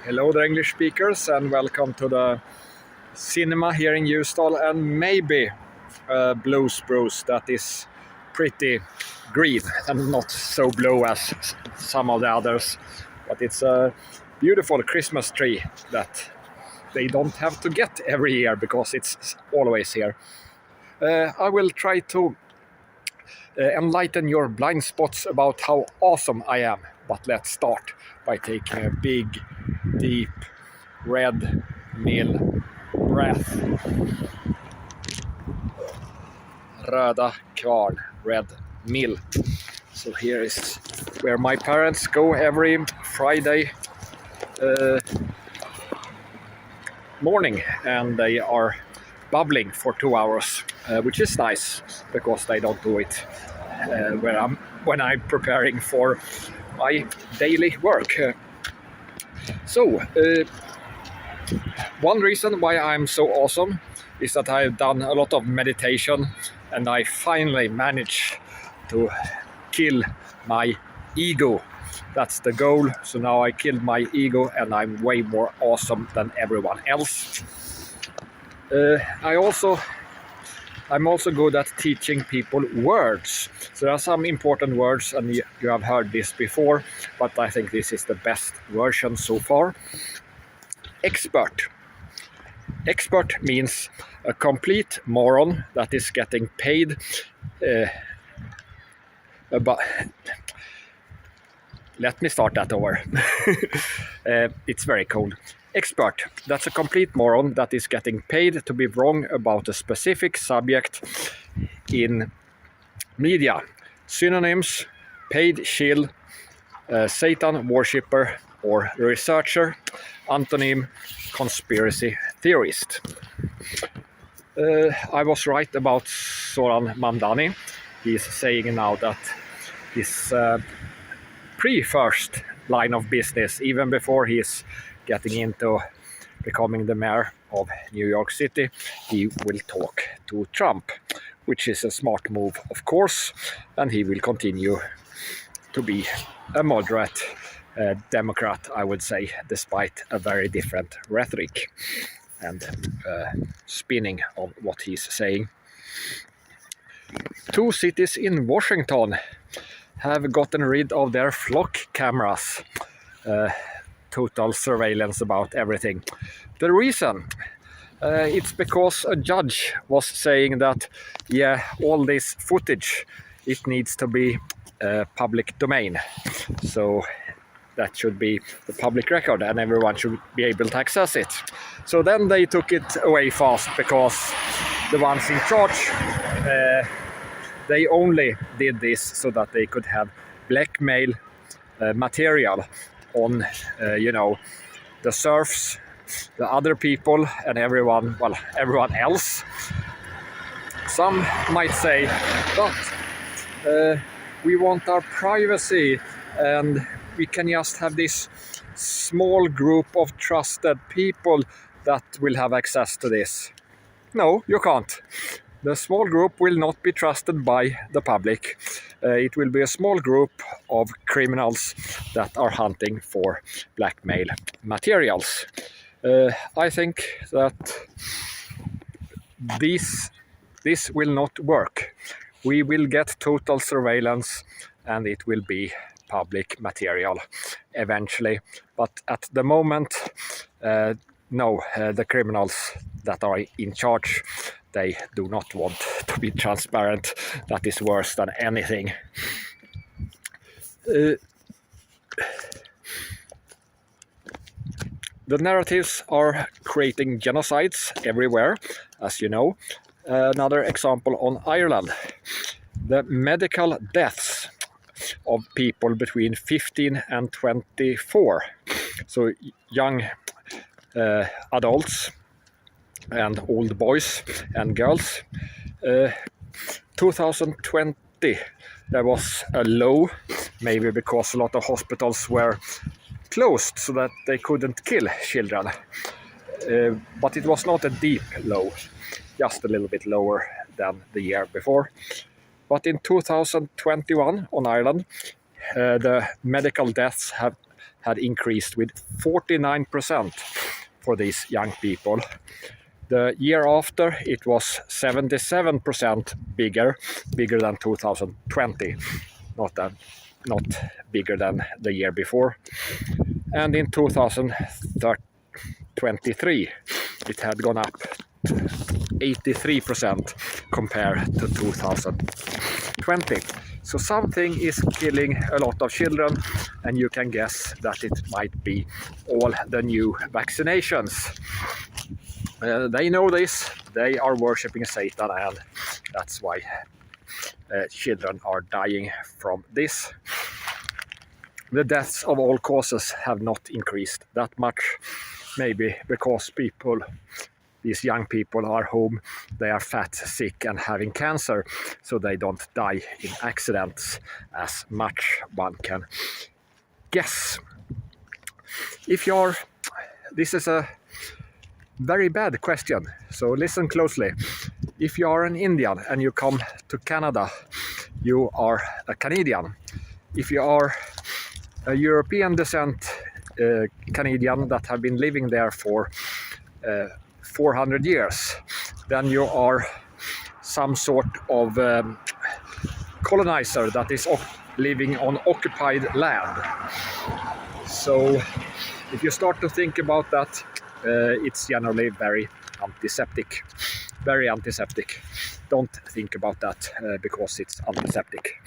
Hello there, English speakers, and welcome to the cinema here in Ljusdal, and maybe a blue spruce that is pretty green and not so blue as some of the others. But it's a beautiful Christmas tree that they don't have to get every year because it's always here. I will try to enlighten your blind spots about how awesome I am. But let's start by taking a big, deep, red mill breath. Röda kvarn, red mill. So here is where my parents go every Friday morning, and they are bubbling for 2 hours, which is nice because they don't do it when I'm preparing for my daily work. So one reason why I'm so awesome is that I've done a lot of meditation, and I finally managed to kill my ego. That's the goal. So now I killed my ego and I'm way more awesome than everyone else. I'm also good at teaching people words. So there are some important words, and you have heard this before, but I think this is the best version so far. Expert. Expert means a complete moron that is getting paid let me start that over. It's very cold. Expert, that's a complete moron that is getting paid to be wrong about a specific subject in media. Synonyms: paid shill, Satan worshipper or researcher. Antonym: conspiracy theorist. I was right about Zoran Mamdani. He's saying now that his pre-first line of business, even before he's getting into becoming the mayor of New York City, he will talk to Trump, which is a smart move, of course, and he will continue to be a moderate Democrat, I would say, despite a very different rhetoric and spinning of what he's saying. 2 cities in Washington have gotten rid of their flock cameras. Total surveillance about everything. The reason? It's because a judge was saying that, all this footage, it needs to be public domain. So that should be the public record and everyone should be able to access it. So then they took it away fast because the ones in charge, they only did this so that they could have blackmail material on, the serfs, the other people, and everyone else. Some might say, but we want our privacy, and we can just have this small group of trusted people that will have access to this. No, you can't. The small group will not be trusted by the public. It will be a small group of criminals that are hunting for blackmail materials. I think that this will not work. We will get total surveillance and it will be public material eventually. But at the moment, no, the criminals that are in charge, they do not want to be transparent. That is worse than anything. The narratives are creating genocides everywhere, as you know. Another example on Ireland. The medical deaths of people between 15 and 24. So young adults and old boys and girls. 2020 there was a low, maybe because a lot of hospitals were closed so that they couldn't kill children. But it was not a deep low, just a little bit lower than the year before. But in 2021 on Ireland, the medical deaths have had increased with 49% for these young people. The year after, it was 77% bigger than 2020, not bigger than the year before. And in 2023, it had gone up 83% compared to 2020. So something is killing a lot of children, and you can guess that it might be all the new vaccinations. They know this, they are worshipping Satan, and that's why children are dying from this. The deaths of all causes have not increased that much, maybe because these young people are home, they are fat, sick and having cancer, so they don't die in accidents as much, one can guess. This is a very bad question, so listen closely. If you are an Indian and you come to Canada, you are a Canadian. If you are a European descent Canadian that have been living there for 400 years, then you are some sort of colonizer that is living on occupied land. So if you start to think about that, it's generally very antiseptic. Don't think about that because it's antiseptic.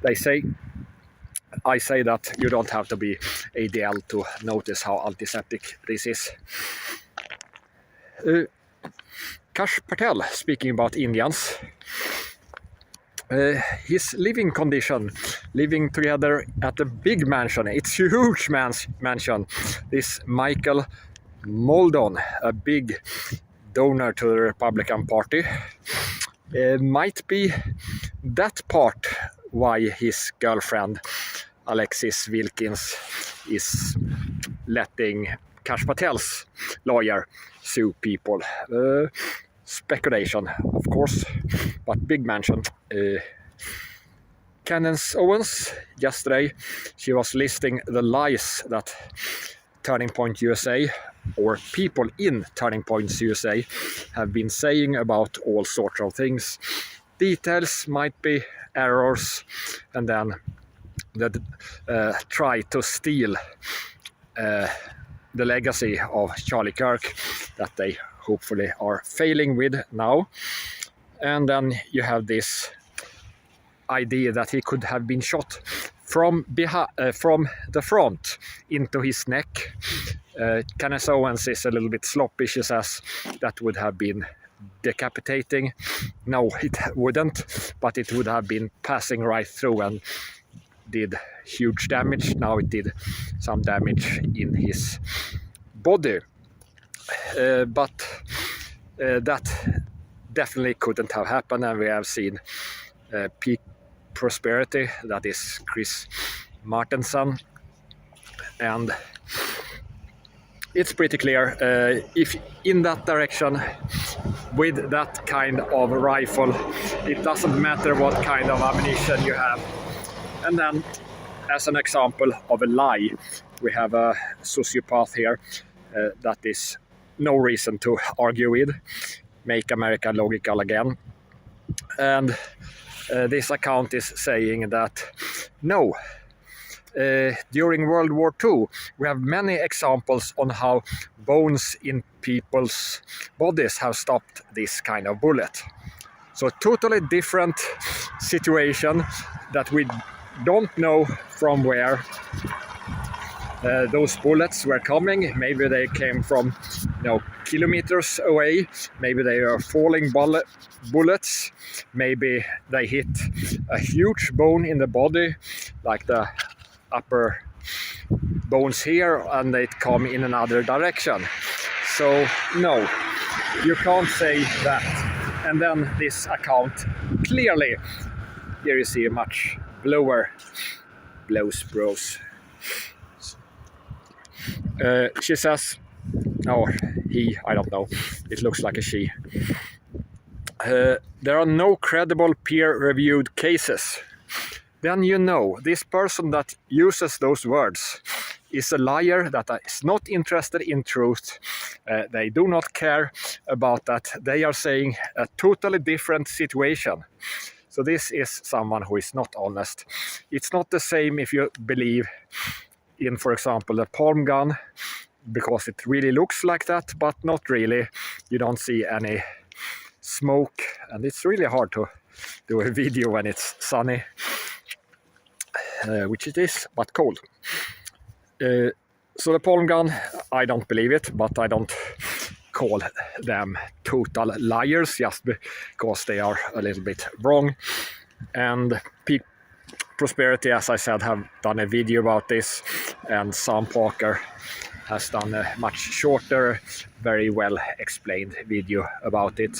I say that you don't have to be ADL to notice how antiseptic this is. Kash Patel, speaking about Indians, his living condition, living together at a big mansion, it's a huge mansion. This Michael Moldon, a big donor to the Republican Party, might be that part why his girlfriend Alexis Wilkins is letting Kash Patel's lawyer sue people. Speculation, of course, but big mansion. Candace Owens, yesterday, she was listing the lies that Turning Point USA or people in Turning Point USA have been saying about all sorts of things. Details might be errors, and then try to steal the legacy of Charlie Kirk that they hopefully are failing with now. And then you have this idea that he could have been shot from the front into his neck. Candace Owens is a little bit sloppy. She says that would have been decapitating. No, it wouldn't, but it would have been passing right through and did huge damage. Now it did some damage in his body, but that definitely couldn't have happened. And we have seen peak prosperity, that is Chris Martenson, and it's pretty clear if in that direction with that kind of rifle, it doesn't matter what kind of ammunition you have. And then, as an example of a lie, we have a sociopath here that is no reason to argue with. Make America logical again. And this account is saying that no, during World War II, we have many examples on how bones in people's bodies have stopped this kind of bullet. So totally different situation that we don't know from where those bullets were coming. Maybe they came from kilometers away. Maybe they are falling bullets. Maybe they hit a huge bone in the body, like the upper bones here, and they come in another direction. So no, you can't say that. And then this account clearly, here you see a much lower blows bros. She says, or he, I don't know, it looks like a she. There are no credible peer-reviewed cases. Then this person that uses those words is a liar that is not interested in truth. They do not care about that. They are saying a totally different situation. So this is someone who is not honest. It's not the same if you believe in, for example, the palm gun, because it really looks like that, but not really. You don't see any smoke, and it's really hard to do a video when it's sunny, which it is, but cold. So the palm gun, I don't believe it, but I don't call them total liars just because they are a little bit wrong. And Peak Prosperity, as I said, have done a video about this, and Sam Parker has done a much shorter, very well explained video about it.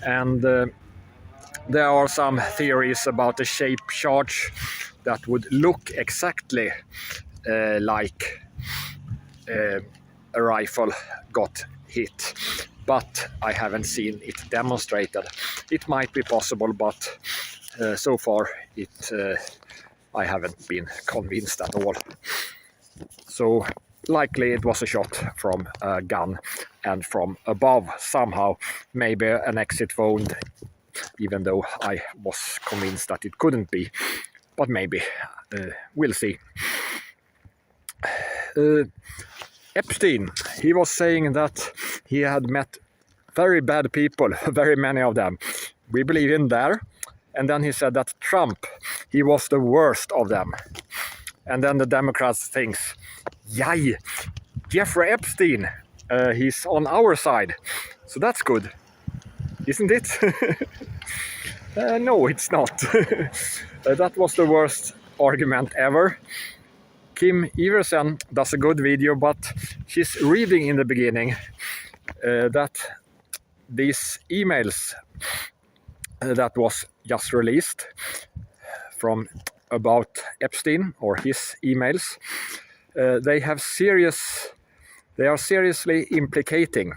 And there are some theories about the shape charge that would look exactly like a rifle got hit, but I haven't seen it demonstrated. It might be possible, but so far I haven't been convinced at all. So likely it was a shot from a gun and from above somehow, maybe an exit wound, even though I was convinced that it couldn't be, but maybe. We'll see. Epstein, he was saying that he had met very bad people, very many of them. We believe in there. And then he said that Trump, he was the worst of them. And then the Democrats thinks, yay, Jeffrey Epstein, he's on our side. So that's good, isn't it? No, it's not. That was the worst argument ever. Kim Iversen does a good video, but she's reading in the beginning that these emails that was just released from about Epstein, or his emails, they are seriously implicating.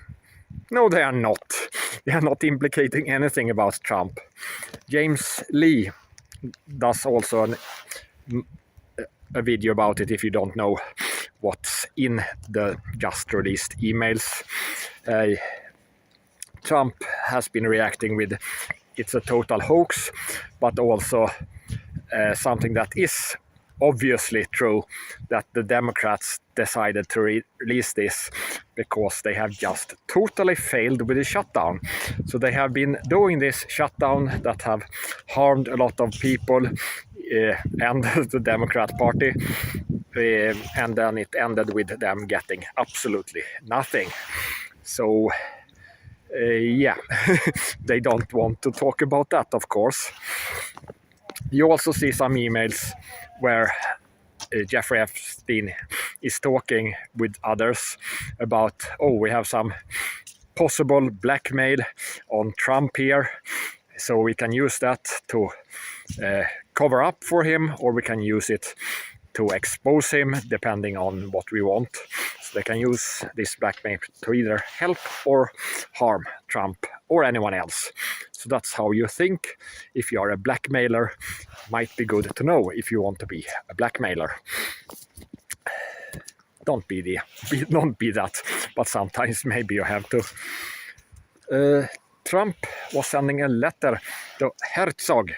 No, they are not. They are not implicating anything about Trump. James Lee does also a video about it if you don't know what's in the just released emails. Trump has been reacting with it's a total hoax, but also something that is obviously true, that the Democrats decided to release this because they have just totally failed with the shutdown. So they have been doing this shutdown that have harmed a lot of people and the Democrat Party, and then it ended with them getting absolutely nothing. So yeah, they don't want to talk about that, of course. You also see some emails where Jeffrey Epstein is talking with others about, oh, we have some possible blackmail on Trump here, so we can use that to cover up for him, or we can use it to expose him, depending on what we want. So they can use this blackmail to either help or harm Trump or anyone else. So that's how you think. If you are a blackmailer, might be good to know if you want to be a blackmailer. Don't be that, but sometimes maybe you have to. Trump was sending a letter to Herzog.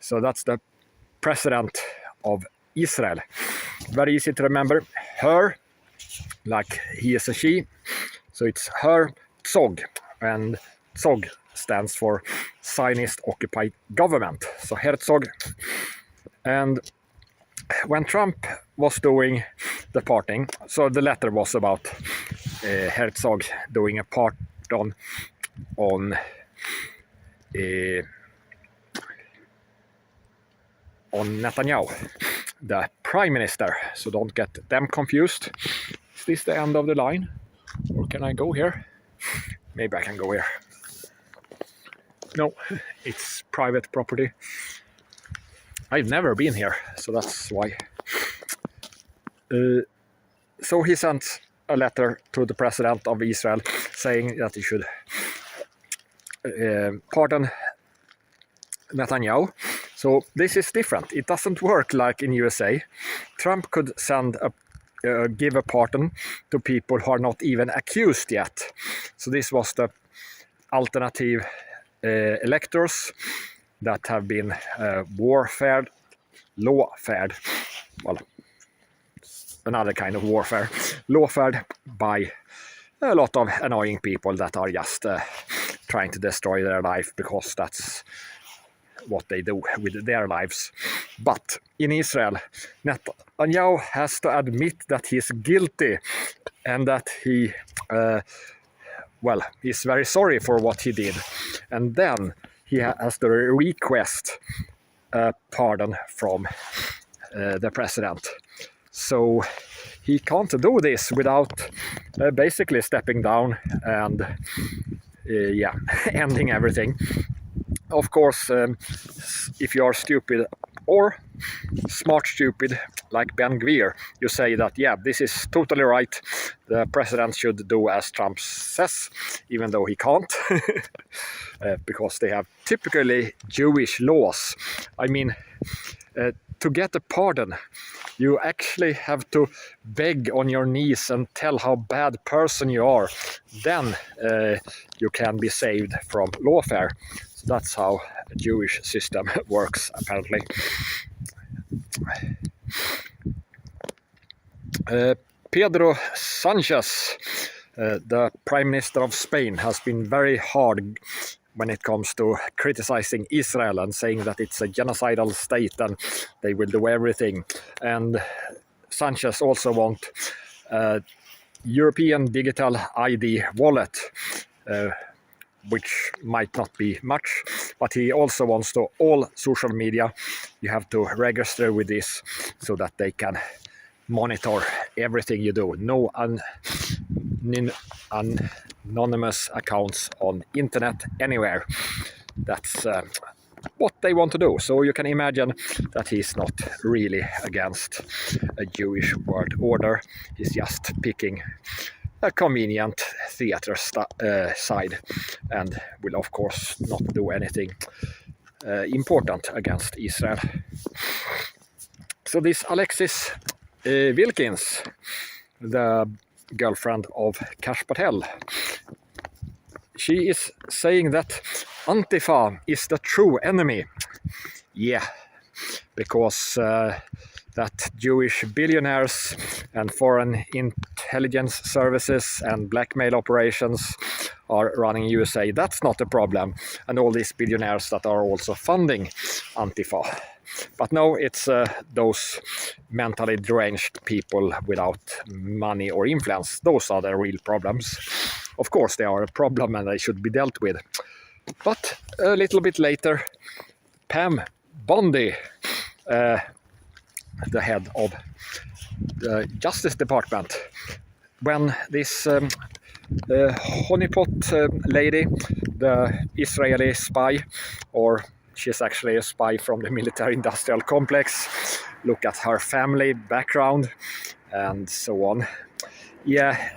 So that's the president of Israel. Very easy to remember. Her, like he is a she. So it's Herzog, and Zog stands for Zionist occupied government. So Herzog. And when Trump was doing the parting, so the letter was about Herzog doing a pardon on Netanyahu, the prime minister. So don't get them confused. Is this the end of the line? Or can I go here? Maybe I can go here. No, it's private property. I've never been here, so that's why. So he sent a letter to the president of Israel saying that he should pardon Netanyahu. So this is different. It doesn't work like in USA. Trump could send a give a pardon to people who are not even accused yet. So this was the alternative electors that have been lawfared, well, another kind of warfare, lawfared by a lot of annoying people that are just trying to destroy their life because that's what they do with their lives. But in Israel, Netanyahu has to admit that he's guilty and that he, he's very sorry for what he did. And then he has to request a pardon from the president. So he can't do this without basically stepping down and ending everything. Of course, if you are stupid or smart stupid like Ben Gvir, you say that, yeah, this is totally right. The president should do as Trump says, even though he can't, because they have typically Jewish laws. I mean, to get a pardon, you actually have to beg on your knees and tell how bad person you are. Then you can be saved from lawfare. So that's how a Jewish system works, apparently. Pedro Sanchez, the Prime Minister of Spain, has been very hard when it comes to criticizing Israel and saying that it's a genocidal state and they will do everything. And Sanchez also wants a European digital ID wallet, which might not be much, but he also wants to all social media, you have to register with this so that they can monitor everything you do. No anonymous accounts on internet anywhere. That's what they want to do. So you can imagine that he's not really against a Jewish world order. He's just picking a convenient theater side and will of course not do anything important against Israel. So this Alexis Wilkins, the girlfriend of Kash Patel, she is saying that Antifa is the true enemy. Yeah, because that Jewish billionaires and foreign intelligence services and blackmail operations are running USA, that's not a problem. And all these billionaires that are also funding Antifa. But no, it's those mentally deranged people without money or influence. Those are the real problems. Of course, they are a problem and they should be dealt with. But a little bit later, Pam Bondi, the head of the Justice Department, when this honeypot lady, the Israeli spy, or she's actually a spy from the military-industrial complex, look at her family background and so on. Yeah,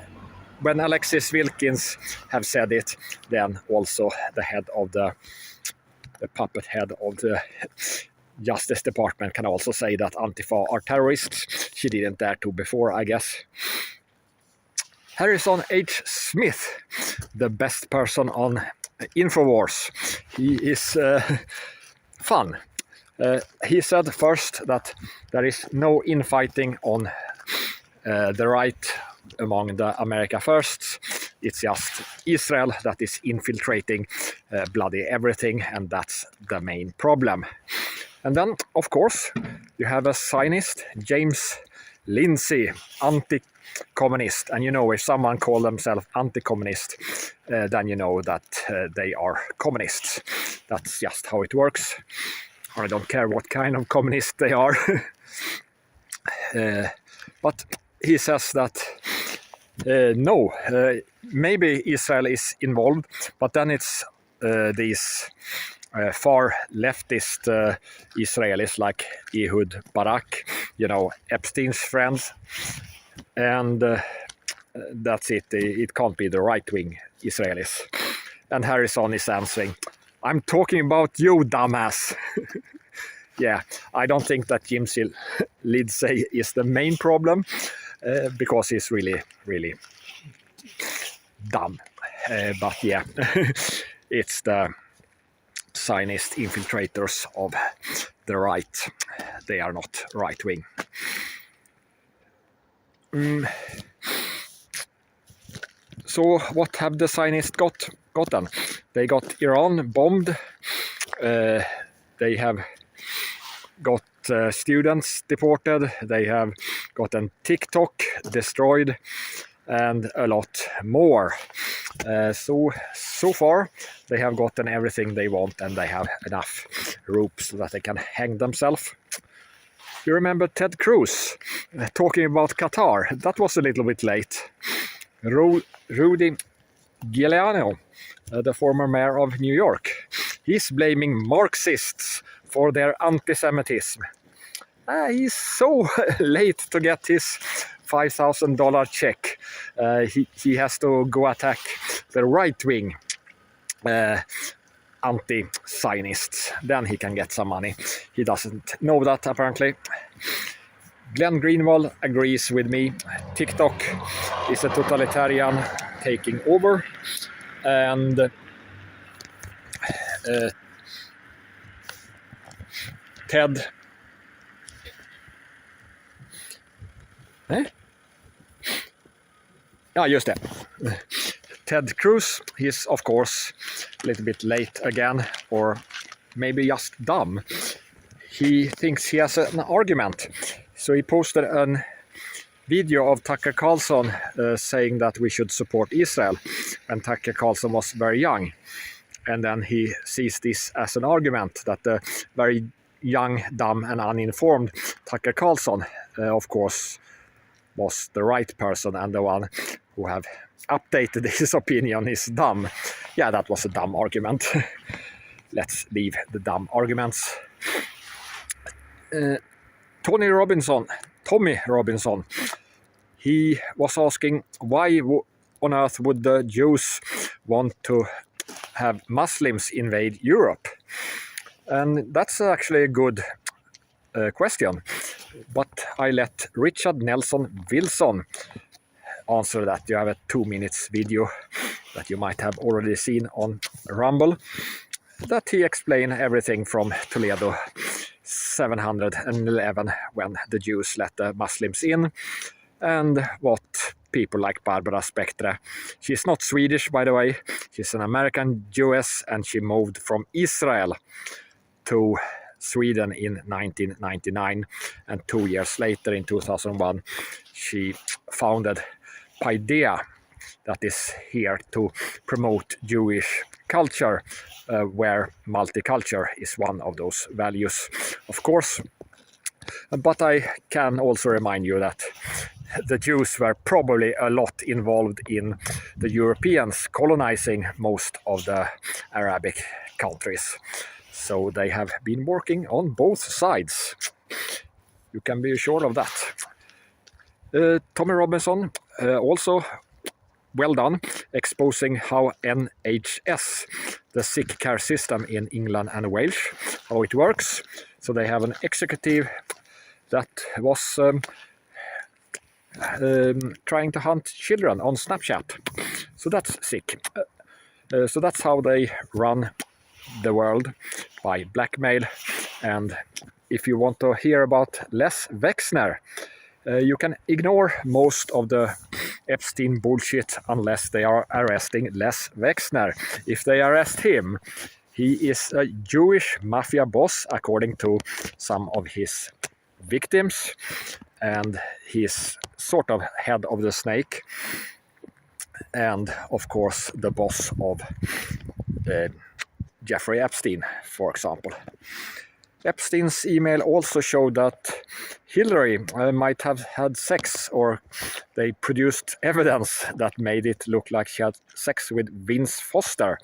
when Alexis Wilkins have said it, then also the head of the puppet head of the Justice Department can also say that Antifa are terrorists. She didn't dare to before, I guess. Harrison H. Smith, the best person on Infowars. He is fun. He said first that there is no infighting on the right among the America Firsts. It's just Israel that is infiltrating bloody everything, and that's the main problem. And then, of course, you have a Zionist, James Lindsay, anti-communist. And you know, if someone calls themselves anti-communist, then you know that they are communists. That's just how it works. I don't care what kind of communist they are. But he says that no, maybe Israel is involved, but then it's these far leftist Israelis like Ehud Barak, you know, Epstein's friends, and that's it. It can't be the right-wing Israelis. And Harrison is answering, I'm talking about you, dumbass. Yeah, I don't think that Jim Lindsay is the main problem. because he's really, really dumb. But yeah, it's the Zionist infiltrators of the right. They are not right-wing. So what have the Zionists gotten? They got Iran bombed. They have got students deported. They have gotten TikTok destroyed, and a lot more. So far, they have gotten everything they want, and they have enough rope so that they can hang themselves. You remember Ted Cruz talking about Qatar? That was a little bit late. Rudy Giuliani, the former mayor of New York, he's blaming Marxists for their anti-Semitism. He's so late to get his $5,000 check. He has to go attack the right-wing anti-Zionists. Then he can get some money. He doesn't know that, apparently. Glenn Greenwald agrees with me. TikTok is a totalitarian taking over. And Ted... Ja, just det. Ted Cruz, he's of course a little bit late again, or maybe just dumb. He thinks he has an argument. So he posted a video of Tucker Carlson saying that we should support Israel when Tucker Carlson was very young. And then he sees this as an argument that the very young, dumb and uninformed Tucker Carlson, of course, was the right person, and the one who have updated his opinion is dumb. Yeah, that was a dumb argument. Let's leave the dumb arguments. Tommy Robinson, he was asking why on earth would the Jews want to have Muslims invade Europe? And that's actually a good question. But I let Richard Nelson Wilson answer that. You have a 2-minute video that you might have already seen on Rumble, that he explained everything from Toledo 711 when the Jews let the Muslims in, and what people like Barbara Spectre. She's not Swedish, by the way. She's an American Jewess, and she moved from Israel to Sweden in 1999, and 2 years later, in 2001, she founded Paideia, that is here to promote Jewish culture, where multicultural is one of those values, of course. But I can also remind you that the Jews were probably a lot involved in the Europeans colonizing most of the Arabic countries. So they have been working on both sides. You can be sure of that. Tommy Robinson, also well done, exposing how NHS, the sick care system in England and Wales, how it works. So they have an executive that was trying to hunt children on Snapchat. So that's sick. So that's how they run the world, by blackmail. And if you want to hear about Les Wexner, you can ignore most of the Epstein bullshit unless they are arresting Les Wexner. If they arrest him, he is a Jewish mafia boss, according to some of his victims, and he's sort of head of the snake, and of course the boss of Jeffrey Epstein, for example. Epstein's email also showed that Hillary might have had sex, or they produced evidence that made it look like she had sex with Vince Foster.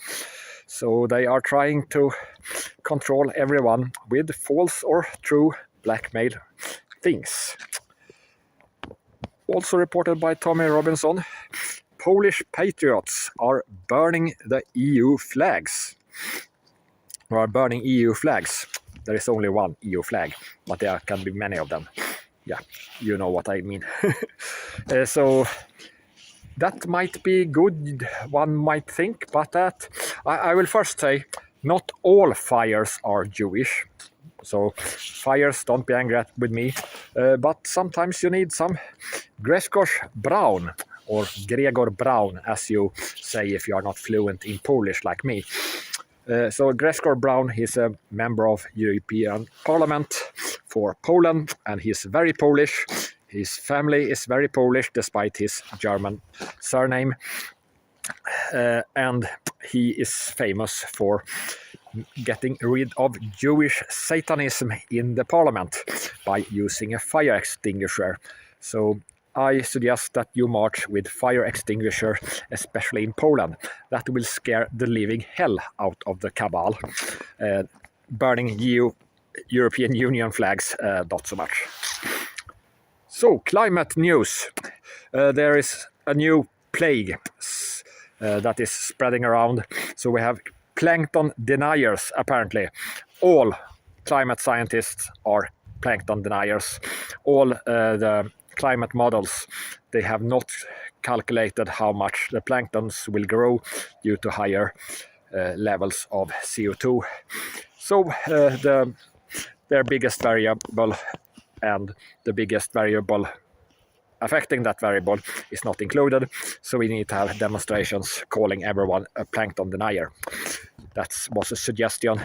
So they are trying to control everyone with false or true blackmail things. Also reported by Tommy Robinson, Polish patriots are burning the EU flags. They are burning EU flags. There is only one EU flag, but there can be many of them. Yeah, you know what I mean. So that might be good, one might think, but I will first say not all fires are Jewish. So fires, don't be angry with me, but sometimes you need some Gregor Braun, or Gregor Braun, as you say if you are not fluent in Polish like me. So Gregor Braun, he's a member of European Parliament for Poland, and he's very Polish. His family is very Polish, despite his German surname. And he is famous for getting rid of Jewish Satanism in the parliament by using a fire extinguisher. So I suggest that you march with fire extinguisher, especially in Poland. That will scare the living hell out of the cabal. Burning European Union flags, not so much. So, climate news. There is a new plague that is spreading around. So we have Plankton deniers, apparently. All climate scientists are Plankton deniers. All the climate models, they have not calculated how much the planktons will grow due to higher levels of CO2. So their biggest variable and the biggest variable affecting that variable is not included, so we need to have demonstrations calling everyone a plankton denier. That was a suggestion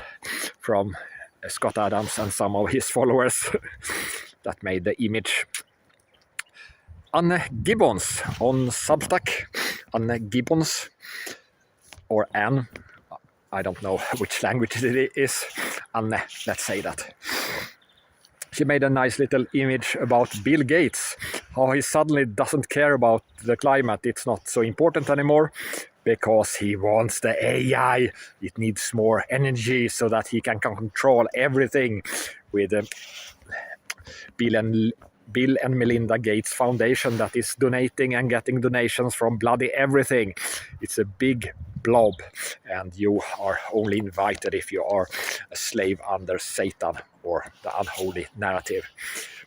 from Scott Adams and some of his followers that made the image. Anne Gibbons on Substack. Anne Gibbons, or Anne, I don't know which language it is. Anne, let's say that. She made a nice little image about Bill Gates, how he suddenly doesn't care about the climate. It's not so important anymore because he wants the AI. It needs more energy so that he can control everything with Bill and Melinda Gates Foundation that is donating and getting donations from bloody everything. It's a big blob, and you are only invited if you are a slave under Satan or the unholy narrative.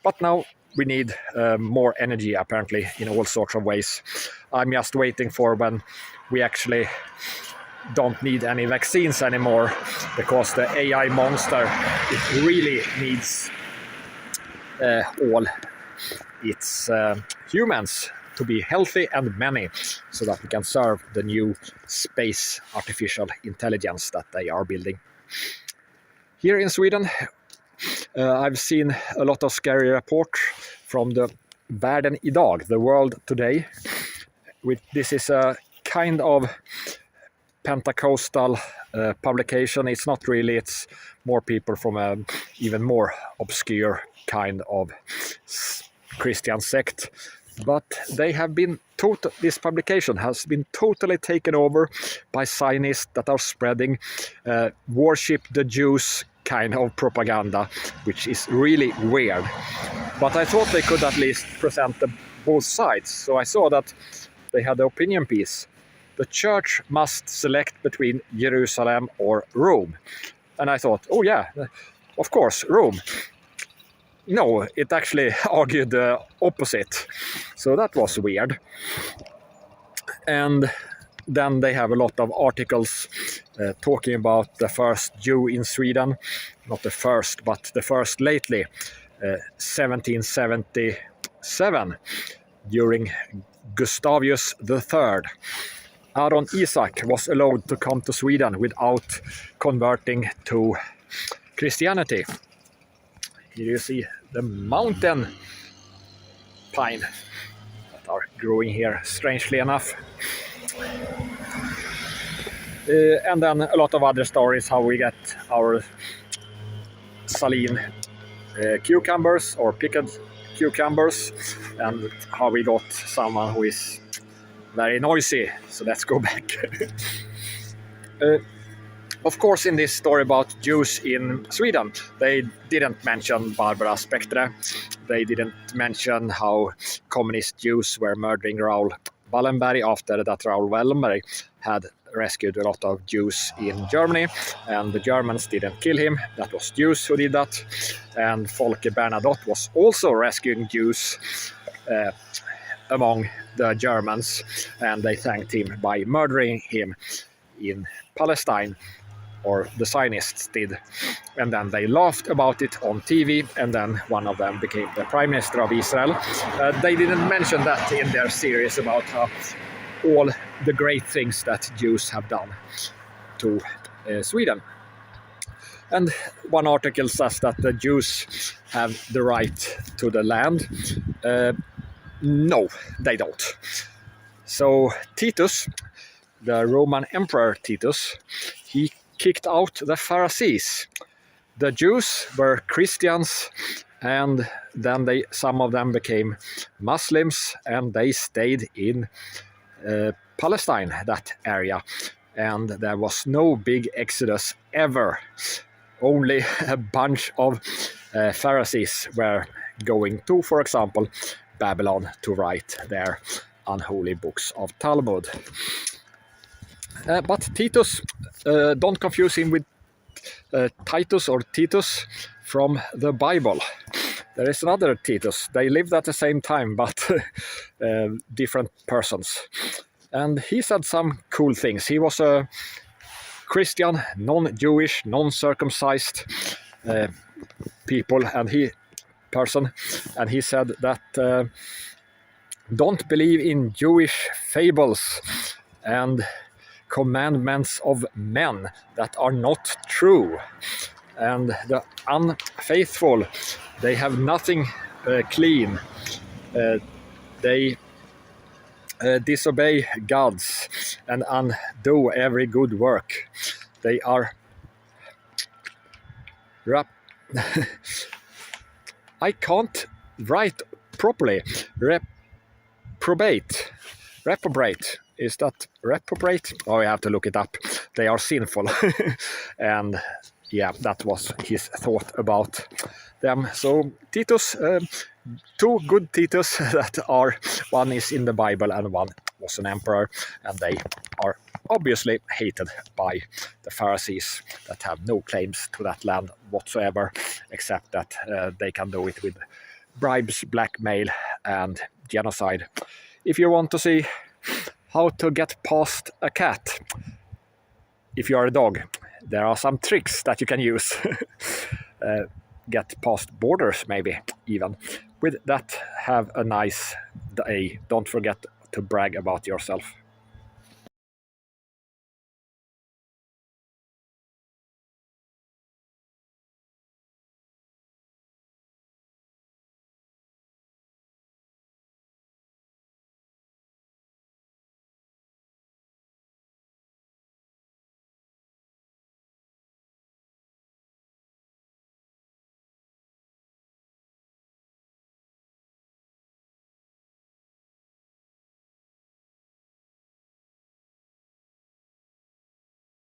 But now we need more energy, apparently, in all sorts of ways. I'm just waiting for when we actually don't need any vaccines anymore, because the AI monster, it really needs all its humans to be healthy and many, so that we can serve the new space artificial intelligence that they are building. Here in Sweden, I've seen a lot of scary reports from the Världen idag, the world today. This is a kind of Pentecostal publication. It's not really, it's more people from a even more obscure kind of Christian sect. But they have been this publication has been totally taken over by Zionists that are spreading worship the Jews kind of propaganda, which is really weird. But I thought they could at least present both sides. So I saw that they had the opinion piece. The church must select between Jerusalem or Rome. And I thought, oh yeah, of course, Rome. No, it actually argued the opposite. So that was weird. And then they have a lot of articles talking about the first Jew in Sweden. Not the first, but the first lately, 1777, during Gustavus III. Aaron Isaac was allowed to come to Sweden without converting to Christianity. Here you see the mountain pine that are growing here, strangely enough. And then a lot of other stories, how we get our saline cucumbers or pickled cucumbers, and how we got someone who is very noisy. So let's go back. Of course, in this story about Jews in Sweden, they didn't mention Barbara Spectre. They didn't mention how communist Jews were murdering Raoul Wallenberg after that Raoul Wallenberg had rescued a lot of Jews in Germany, and the Germans didn't kill him. That was Jews who did that. And Folke Bernadotte was also rescuing Jews among the Germans, and they thanked him by murdering him in Palestine, or the Zionists did. And then they laughed about it on TV, and then one of them became the Prime Minister of Israel. They didn't mention that in their series about all the great things that Jews have done to Sweden. And one article says that the Jews have the right to the land. No, they don't. So Titus, the Roman Emperor Titus, he kicked out the Pharisees. The Jews were Christians, and then some of them became Muslims, and they stayed in Palestine, that area. And there was no big exodus ever. Only a bunch of Pharisees were going to, for example, Babylon to write their unholy books of Talmud. But Titus, don't confuse him with Titus or Titus from the Bible. There is another Titus. They lived at the same time, but different persons. And he said some cool things. He was a Christian, non-Jewish, non-circumcised person, and he said that don't believe in Jewish fables and commandments of men that are not true. And the unfaithful, they have nothing clean. They disobey gods and undo every good work. They are I can't write properly. Reprobate. Is that reprobate? Oh, I have to look it up. They are sinful. And yeah, that was his thought about them. So Titus, two good Titus that are, one is in the Bible and one was an emperor, and they are obviously hated by the Pharisees that have no claims to that land whatsoever, except that they can do it with bribes, blackmail, and genocide. If you want to see how to get past a cat, if you are a dog, there are some tricks that you can use. Get past borders, maybe, even. With that, have a nice day. Don't forget to brag about yourself.